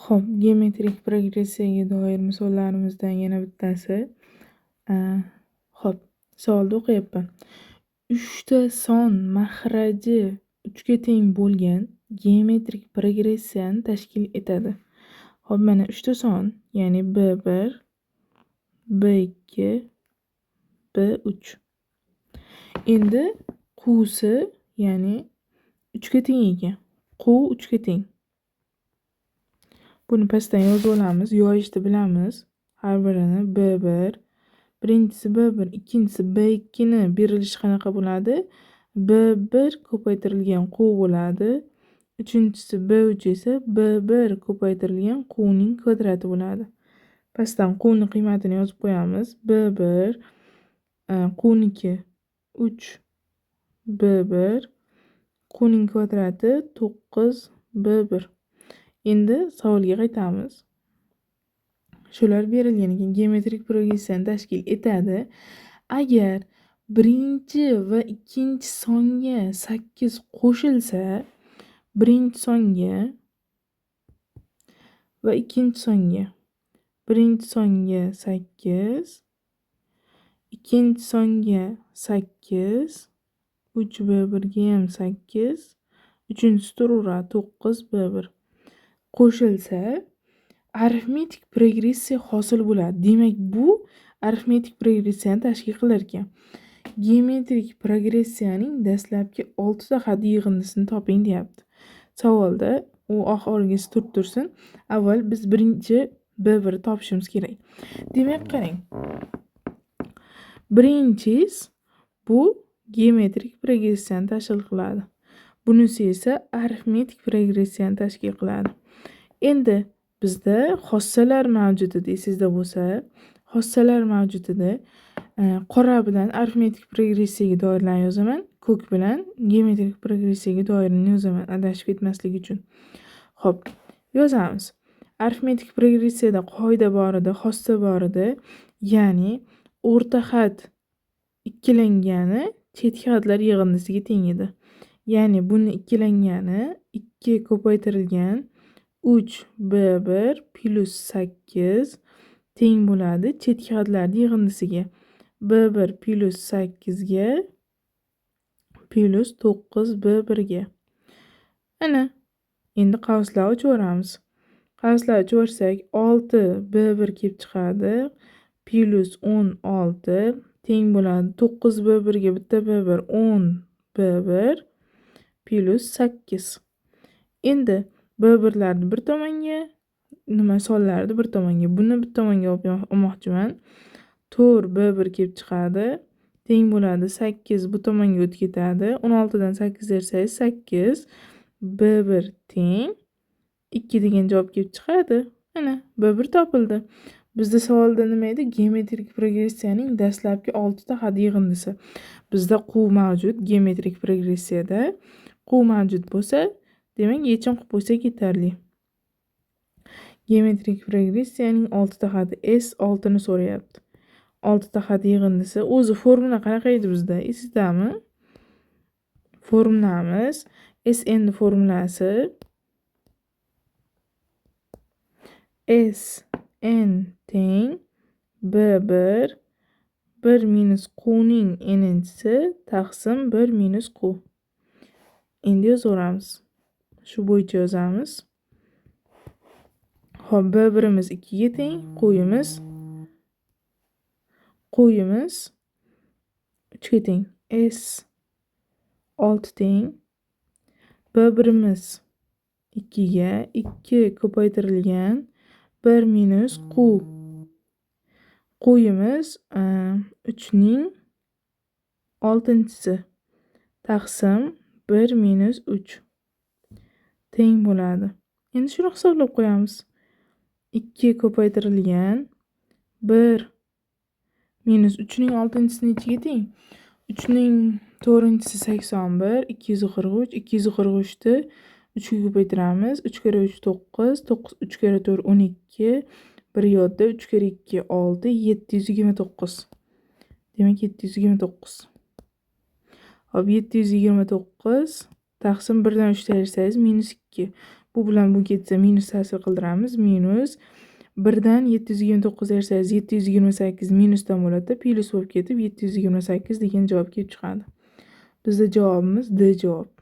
Xo'p, geometrik progressiyaga doir misollarimizdan yana bittasi. Xo'p, savolda o'qiyapman. 3 ta son mahraji 3 ga teng bo'lgan geometrik progressiyani tashkil etadi. Xo'p, mana 3 ta son, ya'ni B1, B2, B3. Endi quvsi, ya'ni 3 ga teng ekan. Quv 3 ga teng. Buni pastdan yozib olamiz, yoyishni bilamiz. Har birini B1, birinchisi B1, ikkinchisi B2 ni berilishi qanaqa bo'ladi? B1 ko'paytirilgan quv bo'ladi. Uchinchisi B3 esa B1 ko'paytirilgan quvning kvadrati bo'ladi. Pastdan quvning qiymatini yozib qo'yamiz. B1 quvniki 3 B1, quvning kvadrati 9 B1. Endi savolga qaytamiz. Shular berilgan ekan, geometrik progressiyani tashkil etadi. Agar birinchi va ikkinchi songa 8 qo'shilsa, birinchi songa va ikkinchi songa, birinchi songa 8, ikkinchi songa 8, 3B1 ga ham 8, uchinchisi turaveradi 9B1 qo'shilsa, arifmetik progressiya hosil bo'ladi. Demak, bu arifmetik progressiyani tashkil qilar ekan. Geometrik progressiyaning dastlabki 6 ta xat yig'indisini toping deyapti. Savolda u oxirgisi tursin. Avval biz birinchi B1 topishimiz kerak. Demak, qarang. Birinchis bu geometrik progressiyani tashkil qiladi. Bunisi esa arifmetik progressiyani tashkil qiladi. Endi bizda xossalar mavjudida, esingizda bo'lsa, xossalar mavjudida qora bilan arifmetik progressiyaga doirlarni yozaman, ko'k bilan geometrik progressiyaga doirini yozaman, adashib ketmaslik uchun. Xo'p, yozamiz. Arifmetik progressiyada qoida bor edi, xossa bor edi, ya'ni o'rta xat ikkilangani chetki xatlar yig'indisiga teng edi. Ya'ni buni ikkilangani 2 ko'paytirilgan 3B1 plus 8 teng bo'ladi chetki xatlarning yig'indisiga. B1 plus 8 ga plus 9B1 ga. Ana, endi qavslar ochaveramiz. Qavslar ochaversak 6B1 kelib chiqadi plus 16 teng bo'ladi 9B1 ga bitta B1 10B1 plus 8. Endi B1larni bir tomonga, sonlarni bir tomonga, buni bir tomonga olmoqchiman. 4B1 kelib chiqadi, teng bo'ladi 8, bu tomonga o'tib ketadi. 16 dan 8 bersangiz 8, B1 teng 2 degan javob kelib chiqadi. Mana B1 topildi. Bizda savolda nima edi? Geometrik progressiyaning dastlabki 6 ta xat yig'indisi. Bizda quv mavjud geometrik progressiyada. Quv mavjud bo'lsa, demak, yechim qilib qo'ysak yetarli. Geometrik progressiyaning 6 ta xati S6 ni so'rayapti. 6 ta xat yig'indisi. O'zi formula qanaqa edi bizda? Esizdami? Formulamiz Sn formulasi Sn teng B1 1 minus quvning n'inchisi taqsim 1 minus quv. Endi yozaveramiz. Shu bo'yicha yozamiz. Xo'p, B1imiz 2 ga teng, quvimiz 3 ga teng. S6 teng. B1imiz 2 ga 2 ko'paytirilgan 1 minus quv. Quvimiz 3 ning 6-chisi taqsim 1 minus 3 teng bo'ladi. Endi shuni hisoblab qo'yamiz. 2 ko'paytirilgan 1 minus 3 ning 6-chisi nechiga teng? 3 ning 4-chisi 81, 243, 243 ni 3 ga ko'paytiramiz. 3 kere 3 9, 3 kere 4 12, 1 yodda 3 kere 2 6, 729. Demak 729. Hop, 729 taqsim 1 dan 3 ayirsangiz minus 2. Bu bilan bu ketsa minus ta'sir qildiramiz. Minus 1dan 729 ayirsangiz 728 minusdan bo'ladi. Plyus bo'lib ketib 728 degan javob kelib chiqadi. Bizda javobimiz D javob.